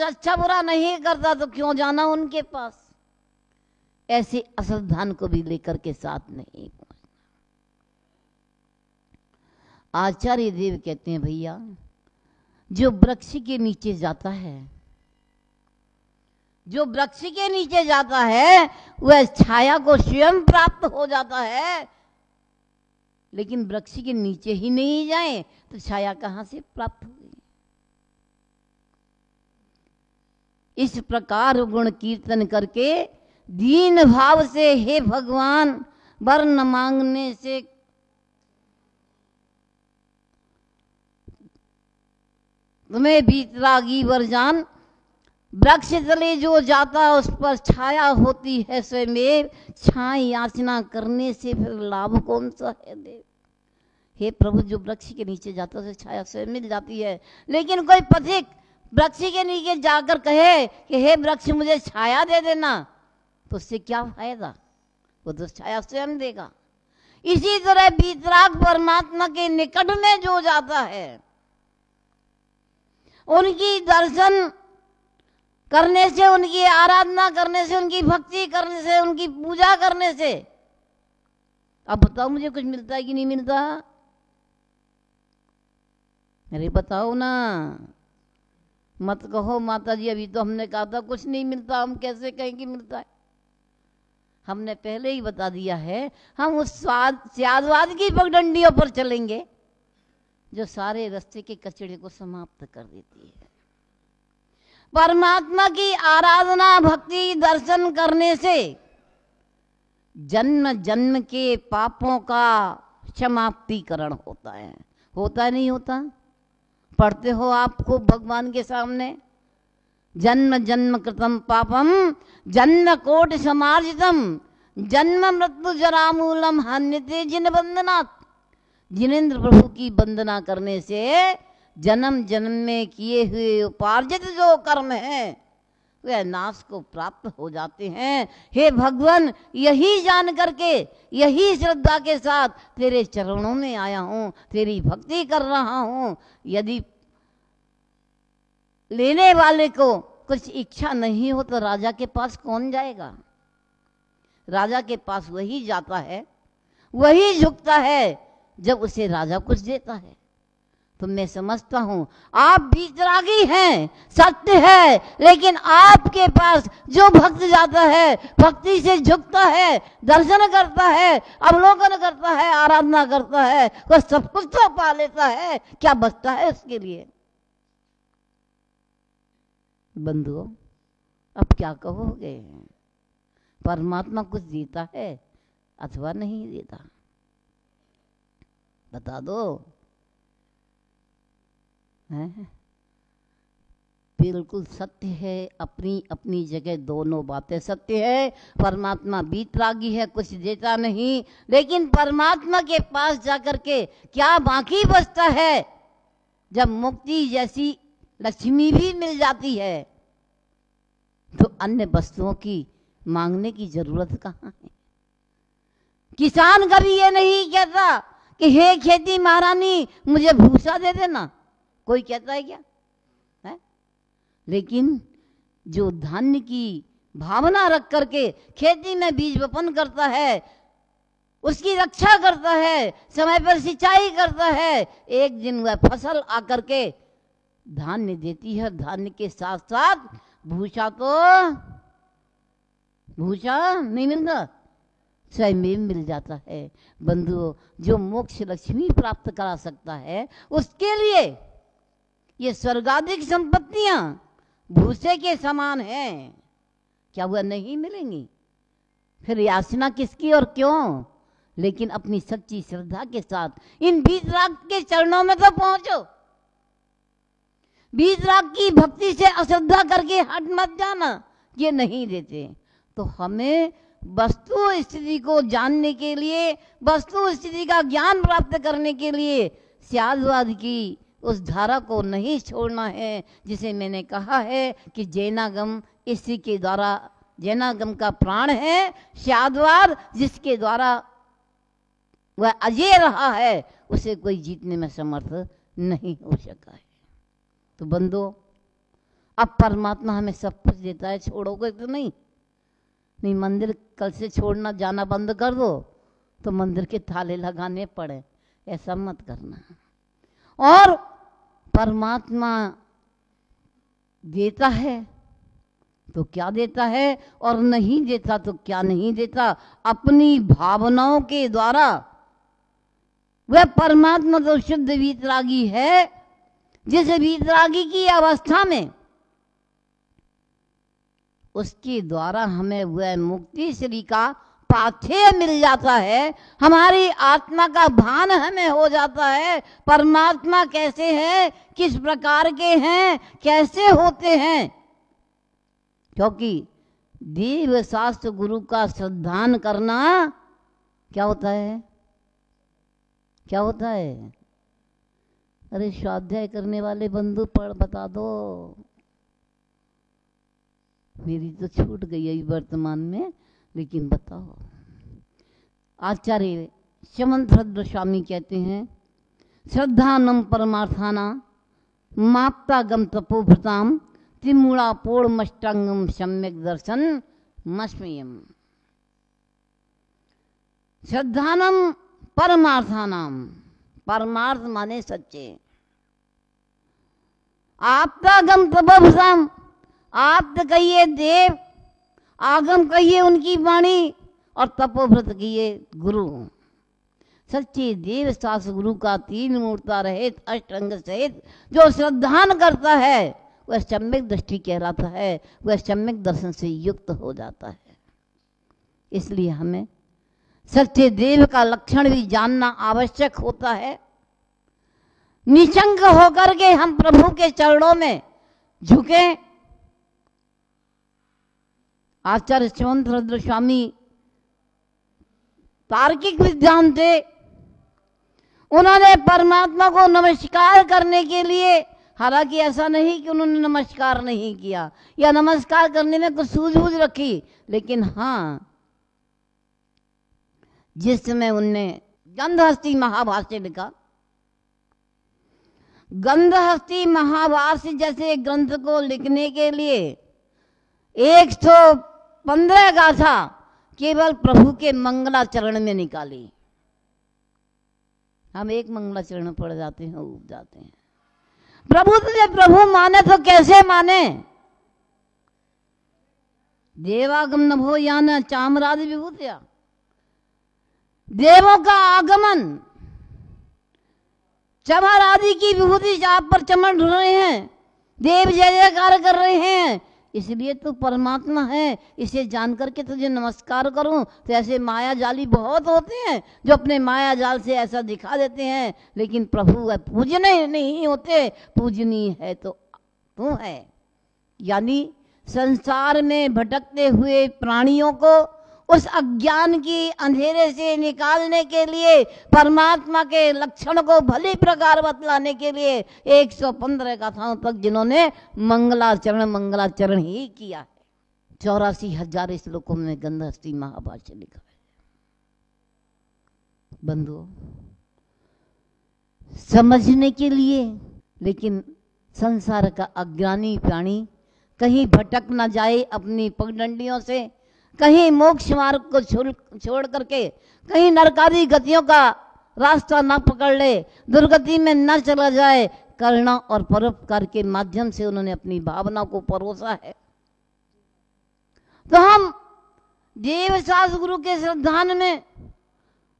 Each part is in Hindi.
अच्छा बुरा नहीं करता तो क्यों जाना उनके पास। ऐसे असल धन को भी लेकर के साथ नहीं पहुंचना। आचार्य देव कहते हैं भैया, जो वृक्ष के नीचे जाता है, जो वृक्ष के नीचे जाता है वह छाया को स्वयं प्राप्त हो जाता है, लेकिन वृक्ष के नीचे ही नहीं जाए तो छाया कहां से प्राप्त होगी। इस प्रकार गुण कीर्तन करके दीन भाव से हे भगवान वर न मांगने से तुम्हें वीतरागी वरजान, वृक्ष तले जो जाता उस पर छाया होती है स्वयं, छाई याचना करने से फिर लाभ कौन सा है देव। हे प्रभु, जो वृक्ष के नीचे जाता है उसे छाया स्वयं मिल जाती है, लेकिन कोई पथिक वृक्ष के नीचे जाकर कहे कि हे वृक्ष मुझे छाया दे देना, तो उससे क्या फायदा, वो तो छाया स्वयं देगा। इसी तरह वीतराग परमात्मा के निकट में जो जाता है, उनकी दर्शन करने से, उनकी आराधना करने से, उनकी भक्ति करने से, उनकी पूजा करने से, अब बताओ मुझे कुछ मिलता है कि नहीं मिलता। अरे बताओ ना, मत कहो माता जी अभी तो हमने कहा था कुछ नहीं मिलता, हम कैसे कहें कि मिलता है। हमने पहले ही बता दिया है, हम उस स्यादवाद की पगडंडियों पर चलेंगे जो सारे रास्ते के कचड़े को समाप्त कर देती है। परमात्मा की आराधना भक्ति दर्शन करने से जन्म जन्म के पापों का समाप्तिकरण होता है। होता नहीं होता? पढ़ते हो आपको भगवान के सामने, जन्म जन्म कृतम पापम जन्म कोटि समार्जितम जन्म मृत्यु जरामूलम हन्यते जिन बंदनात्। जिनेंद्र प्रभु की वंदना करने से जन्म जन्म में किए हुए उपार्जित जो कर्म है वह नाश को प्राप्त हो जाते हैं। हे भगवान, यही जान करके, यही श्रद्धा के साथ तेरे चरणों में आया हूँ, तेरी भक्ति कर रहा हूँ। यदि लेने वाले को कुछ इच्छा नहीं हो तो राजा के पास कौन जाएगा? राजा के पास वही जाता है, वही झुकता है जब उसे राजा कुछ देता है। तो मैं समझता हूं आप वीतरागी हैं, सत्य है, लेकिन आपके पास जो भक्त जाता है, भक्ति से झुकता है, दर्शन करता है, अवलोकन करता है, आराधना करता है, वह सब कुछ तो पा लेता है। क्या बचता है उसके लिए? बंधुओं, अब क्या कहोगे? परमात्मा कुछ देता है अथवा नहीं देता? बता दो। है? बिल्कुल सत्य है, अपनी अपनी जगह दोनों बातें सत्य है। परमात्मा वीतरागी है, कुछ देता नहीं, लेकिन परमात्मा के पास जाकर के क्या बाकी बचता है? जब मुक्ति जैसी लक्ष्मी भी मिल जाती है तो अन्य वस्तुओं की मांगने की जरूरत कहाँ है? किसान कभी ये नहीं कहता कि हे खेती महारानी मुझे भूसा दे देना, कोई कहता है क्या? है? लेकिन जो धान्य की भावना रख करके खेती में बीज वपन करता है, उसकी रक्षा करता है, समय पर सिंचाई करता है, एक दिन वह फसल आकर के धान्य देती है। धान्य के साथ साथ भूसा, तो भूसा नहीं मिलता, स्वयं मिल जाता है। बंधुओं, जो मोक्ष लक्ष्मी प्राप्त करा सकता है उसके लिए ये स्वर्गाधिक संपत्तियां भूसे के समान हैं। क्या वह नहीं मिलेंगी? फिर याचना किसकी और क्यों? लेकिन अपनी सच्ची श्रद्धा के साथ इन वीतराग के चरणों में तो पहुंचो। वीतराग की भक्ति से अश्रद्धा करके हट मत जाना, ये नहीं देते। तो हमें वस्तु स्थिति को जानने के लिए, वस्तु स्थिति का ज्ञान प्राप्त करने के लिए स्यादवाद की उस धारा को नहीं छोड़ना है, जिसे मैंने कहा है कि जैनागम इसी के द्वारा, जैनागम का प्राण है स्यादवाद, जिसके द्वारा वह अजय रहा है, उसे कोई जीतने में समर्थ नहीं हो सका है। तो बंधुओं, अब परमात्मा हमें सब कुछ देता है, छोड़ोगे तो नहीं। नहीं, मंदिर कल से छोड़ना जाना बंद कर दो तो मंदिर के ताले लगाने पड़े, ऐसा मत करना। और परमात्मा देता है तो क्या देता है और नहीं देता तो क्या नहीं देता, अपनी भावनाओं के द्वारा। वह परमात्मा तो शुद्ध वीतरागी है, जिस वीतरागी की अवस्था में उसके द्वारा हमें वह मुक्ति श्री का पाथेय मिल जाता है, हमारी आत्मा का भान हमें हो जाता है। परमात्मा कैसे हैं, किस प्रकार के हैं, कैसे होते हैं, क्योंकि देव शास्त्र गुरु का श्रद्धान करना क्या होता है, क्या होता है? अरे स्वाध्याय करने वाले बंधु पढ़ बता दो, मेरी तो छूट गई है वर्तमान में, लेकिन बताओ। आचार्य शमंतभद्र स्वामी कहते हैं, श्रद्धानम परमार्थाना माप्तागम तपोभृताम त्रिमूलापोड़मष्टांगम सम्यक दर्शन मस्मयम। श्रद्धानम परमार्थानाम, परमार्थ माने सच्चे, आप्तागम तपोभृताम, आप तो कहिए देव, आगम कहिए उनकी वाणी, और तपोव्रत कहिए गुरु। सच्चे देव शास्त्र गुरु का तीन मूर्ता रहित अष्टांग सहित जो श्रद्धान करता है वह सम्यक दृष्टि कहलाता है, वह सम्यक दर्शन से युक्त हो जाता है। इसलिए हमें सच्चे देव का लक्षण भी जानना आवश्यक होता है। निशंक होकर के हम प्रभु के चरणों में झुके। आचार्य शमंतभद्र स्वामी तार्किक विद्वान थे, उन्होंने परमात्मा को नमस्कार करने के लिए, हालांकि ऐसा नहीं कि उन्होंने नमस्कार नहीं किया या नमस्कार करने में कुछ सूझबूझ रखी, लेकिन हाँ, जिस समय उनने गंधहस्ती महाभाष्य लिखा, गंधहस्ती महाभाष्य जैसे ग्रंथ को लिखने के लिए 115 गाथा केवल प्रभु के मंगलाचरण में निकाली। हम एक मंगलाचरण पढ़ जाते हैं, उब जाते हैं। प्रभु तुझे प्रभु माने तो कैसे माने? देवागम नभो यान चामरादि विभूतिया, देवों का आगमन, चमर आदि की विभूति आप पर चमन ढूंढ रहे हैं, देव जय जयकार कर रहे हैं, इसलिए तो परमात्मा है, इसे जान करके तुझे नमस्कार करूं। तो ऐसे माया जाली बहुत होते हैं जो अपने माया जाल से ऐसा दिखा देते हैं, लेकिन प्रभु पूजनीय नहीं होते। पूजनीय है तो तू है। यानी संसार में भटकते हुए प्राणियों को उस अज्ञान की अंधेरे से निकालने के लिए, परमात्मा के लक्षण को भली प्रकार बतलाने के लिए 115 गाथाओं तक जिन्होंने मंगलाचरण ही किया है। 84,000 श्लोकों में गंधहस्ती महाभाष्य लिखा है। बंधुओं, समझने के लिए, लेकिन संसार का अज्ञानी प्राणी कहीं भटक न जाए अपनी पगडंडियों से, कहीं मोक्ष मार्ग को छोड़ करके कहीं नरकादी गतियों का रास्ता न पकड़ ले, दुर्गति में न चला जाए। करुणा और परोपकार के माध्यम से उन्होंने अपनी भावना को परोसा है। तो हम देव शास्त्र गुरु के श्रद्धान में,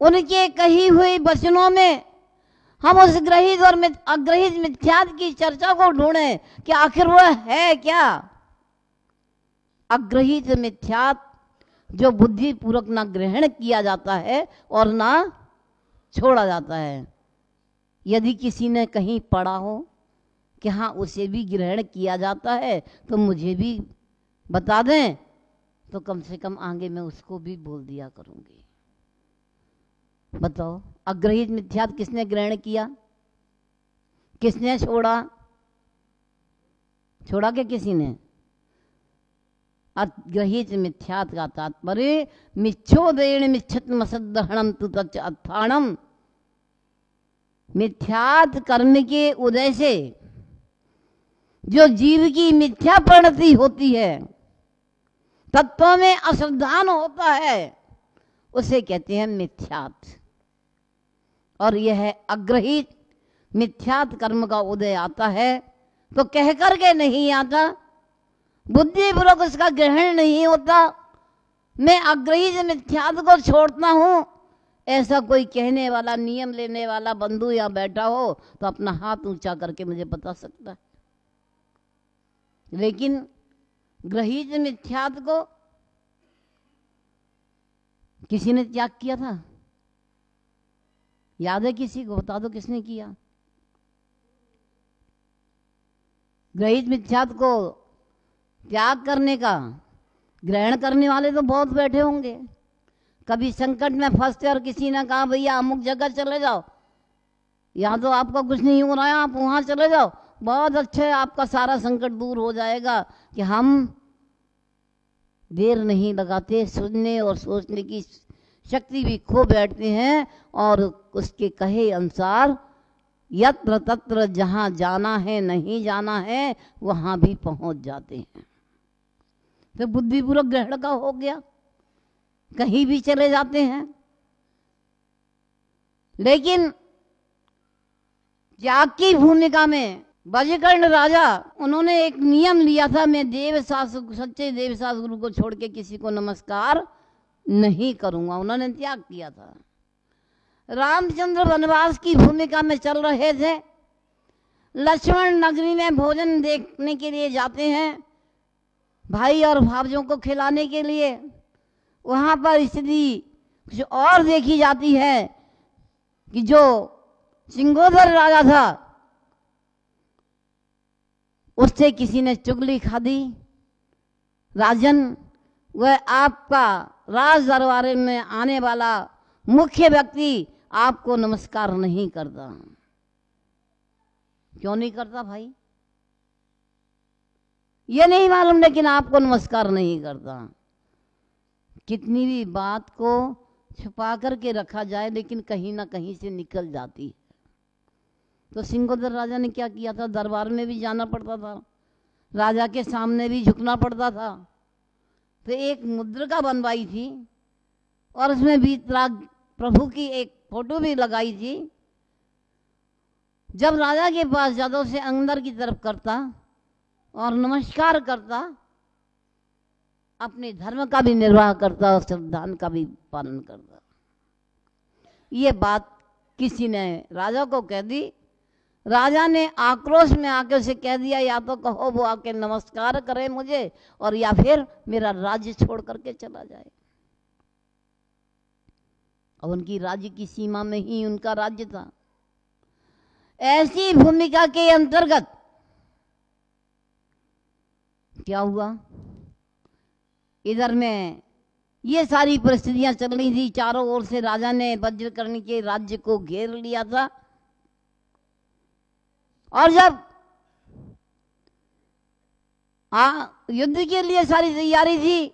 उनके कही हुई वचनों में हम उस ग्रहित और अग्रहित मिथ्यात्व की चर्चा को ढूंढें कि आखिर वह है क्या। अग्रहित मिथ्यात्व जो बुद्धि पूर्वक ना ग्रहण किया जाता है और ना छोड़ा जाता है। यदि किसी ने कहीं पढ़ा हो कि हाँ उसे भी ग्रहण किया जाता है तो मुझे भी बता दें, तो कम से कम आगे मैं उसको भी बोल दिया करूंगी। बताओ, अग्रहित मिथ्यात्व किसने ग्रहण किया, किसने छोड़ा? छोड़ा क्या किसी ने? अग्रहित मिथ्यात्व का तात्पर्य मिच्छोदयेन मिच्छत्मसद्दहणम तु तच्च अत्थाणम। मिथ्यात्व कर्म के उदय से जो जीव की मिथ्या परिणति होती है, तत्वों में अश्रद्धान होता है, उसे कहते हैं मिथ्यात। और यह अग्रहित मिथ्यात कर्म का उदय आता है तो कह करके नहीं आता, बुद्धिपूर्वक उसका ग्रहण नहीं होता। मैं अग्रहित मिथ्यात को छोड़ता हूं, ऐसा कोई कहने वाला, नियम लेने वाला बंधु यहाँ बैठा हो तो अपना हाथ ऊंचा करके मुझे बता सकता है। लेकिन ग्रहित मिथ्यात को किसी ने त्याग किया था? याद है किसी को? बता दो किसने किया? ग्रहित मिथ्यात को त्याग करने का ग्रहण करने वाले तो बहुत बैठे होंगे। कभी संकट में फंसते और किसी ने कहा भैया अमुक जगह चले जाओ, यहाँ तो आपका कुछ नहीं हो रहा है, आप वहां चले जाओ, बहुत अच्छा है, आपका सारा संकट दूर हो जाएगा। कि हम देर नहीं लगाते, सुनने और सोचने की शक्ति भी खो बैठते हैं और उसके कहे अनुसार यत्र तत्र जहाँ जाना है, नहीं जाना है, वहां भी पहुंच जाते हैं। तो बुद्धिपूर्वक ग्रहण का हो गया, कहीं भी चले जाते हैं। लेकिन त्याग की भूमिका में बजकर्ण राजा, उन्होंने एक नियम लिया था, मैं सच्चे देवसास गुरु को छोड़ के किसी को नमस्कार नहीं करूंगा। उन्होंने त्याग किया था। रामचंद्र वनवास की भूमिका में चल रहे थे, लक्ष्मण नगरी में भोजन देखने के लिए जाते हैं, भाई और भावजों को खिलाने के लिए। वहां पर स्थिति कुछ और देखी जाती है कि जो सिंगोदर राजा था उससे किसी ने चुगली खा दी। राजन, वह आपका राज दरबार में आने वाला मुख्य व्यक्ति आपको नमस्कार नहीं करता। क्यों नहीं करता भाई? ये नहीं मालूम, लेकिन आपको नमस्कार नहीं करता। कितनी भी बात को छुपा करके रखा जाए, लेकिन कहीं ना कहीं से निकल जाती है। तो सिंगोदर राजा ने क्या किया था? दरबार में भी जाना पड़ता था, राजा के सामने भी झुकना पड़ता था। तो एक मुद्रिका बनवाई थी और उसमें वीतराग प्रभु की एक फोटो भी लगाई थी। जब राजा के पास जाता, उसे अंदर की तरफ करता और नमस्कार करता, अपने धर्म का भी निर्वाह करता और संविधान का भी पालन करता। ये बात किसी ने राजा को कह दी। राजा ने आक्रोश में आके उसे कह दिया, या तो कहो वो आके नमस्कार करे मुझे, और या फिर मेरा राज्य छोड़ करके चला जाए। और उनकी राज्य की सीमा में ही उनका राज्य था। ऐसी भूमिका के अंतर्गत क्या हुआ? इधर में ये सारी परिस्थितियां चल रही थी, चारों ओर से राजा ने वज्रकर्ण के राज्य को घेर लिया था। और जब युद्ध के लिए सारी तैयारी थी,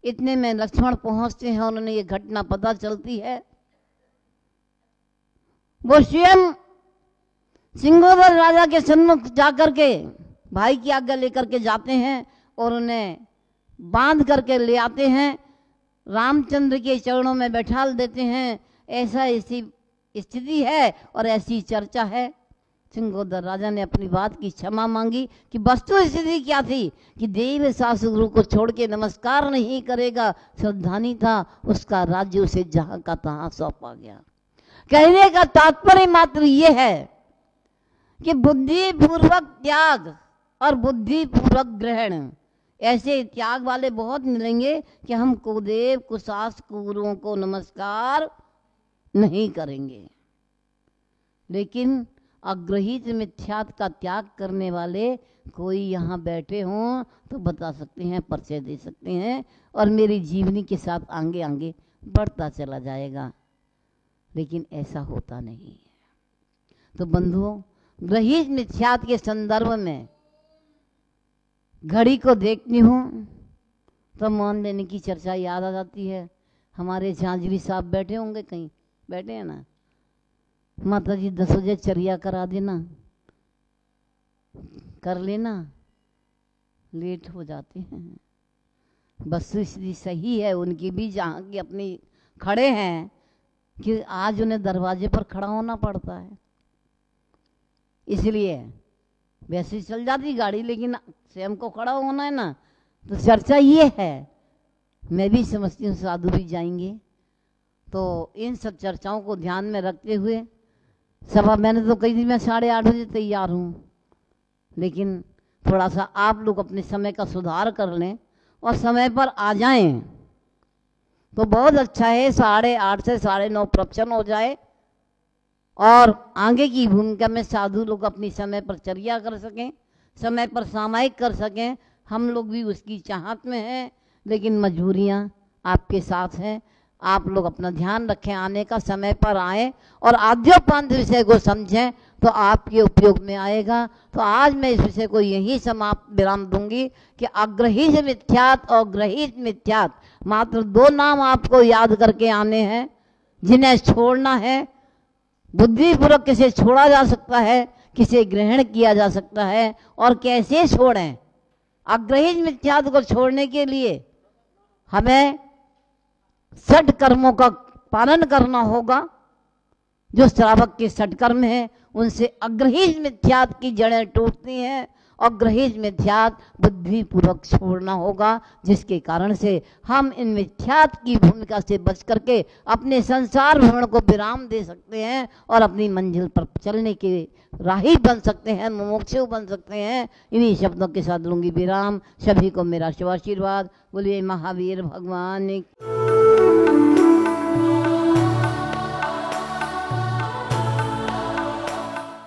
इतने में लक्ष्मण पहुंचते हैं। उन्होंने ये घटना पता चलती है। वो स्वयं सिंगोदर राजा के सन्मुख जाकर के भाई की आज्ञा लेकर के जाते हैं और उन्हें बांध करके ले आते हैं, रामचंद्र के चरणों में बैठाल देते हैं। ऐसी स्थिति है और ऐसी चर्चा है। सिंगोदर राजा ने अपनी बात की क्षमा मांगी कि वस्तु स्थिति क्या थी कि देव सास गुरु को छोड़ के नमस्कार नहीं करेगा, श्रद्धानी था, उसका राज्य उसे जहां का तहां सौंपा गया। कहने का तात्पर्य मात्र ये है कि बुद्धिपूर्वक त्याग और बुद्धिपूर्वक ग्रहण, ऐसे त्याग वाले बहुत मिलेंगे कि हम कुदेव कुशास गुरुओं को नमस्कार नहीं करेंगे, लेकिन अग्रहित मिथ्यात का त्याग करने वाले कोई यहाँ बैठे हों तो बता सकते हैं, परिचय दे सकते हैं और मेरी जीवनी के साथ आगे आगे बढ़ता चला जाएगा। लेकिन ऐसा होता नहीं है। तो बंधुओं, ग्रहित मिथ्यात के संदर्भ में घड़ी को देखती हूँ तो मौन लेने की चर्चा याद आ जाती है। हमारे झांझरी साहब बैठे होंगे, कहीं बैठे हैं ना? माता जी 10 बजे चर्या करा देना, कर लेना, लेट हो जाते हैं। वस्तुस्थिति सही है उनकी भी, जहाँ की अपनी खड़े हैं कि आज उन्हें दरवाजे पर खड़ा होना पड़ता है, इसलिए वैसे ही चल जाती गाड़ी, लेकिन स्वयं को खड़ा होना है ना। तो चर्चा ये है, मैं भी समझती हूँ साधु भी जाएंगे। तो इन सब चर्चाओं को ध्यान में रखते हुए सभा मैंने तो कही थी मैं 8:30 बजे तैयार हूँ, लेकिन थोड़ा सा आप लोग अपने समय का सुधार कर लें और समय पर आ जाएं तो बहुत अच्छा है। 8:30 से 9:30 प्रवचन हो जाए और आगे की भूमिका में साधु लोग अपनी समय पर चर्या कर सकें, समय पर सामायिक कर सकें। हम लोग भी उसकी चाहत में हैं, लेकिन मजबूरियां आपके साथ हैं। आप लोग अपना ध्यान रखें, आने का समय पर आएँ और आद्योपांत विषय को समझें तो आपके उपयोग में आएगा। तो आज मैं इस विषय को यही समाप्त विराम दूंगी कि अग्रहीत मिथ्यात् और ग्रहीत मिथ्यात्, मात्र 2 नाम आपको याद करके आने हैं जिन्हें छोड़ना है। बुद्धिपूर्वक किसे छोड़ा जा सकता है, किसे ग्रहण किया जा सकता है और कैसे छोड़ें। अग्रहीत मिथ्यात् को छोड़ने के लिए हमें 6 कर्मों का पालन करना होगा। जो श्रावक के 6 कर्म हैं उनसे अग्रहीत मिथ्यात् की जड़ें टूटती हैं और ग्रहीत मिथ्यात् बुद्धिपूर्वक छोड़ना होगा, जिसके कारण से हम इन मिथ्यात् की भूमिका से बच करके अपने संसार भ्रमण को विराम दे सकते हैं और अपनी मंजिल पर चलने के राही बन सकते हैं, मोक्षु बन सकते हैं। इन्हीं शब्दों के साथ लूंगी विराम। सभी को मेरा शुभ आशीर्वाद। बोलिए महावीर भगवान।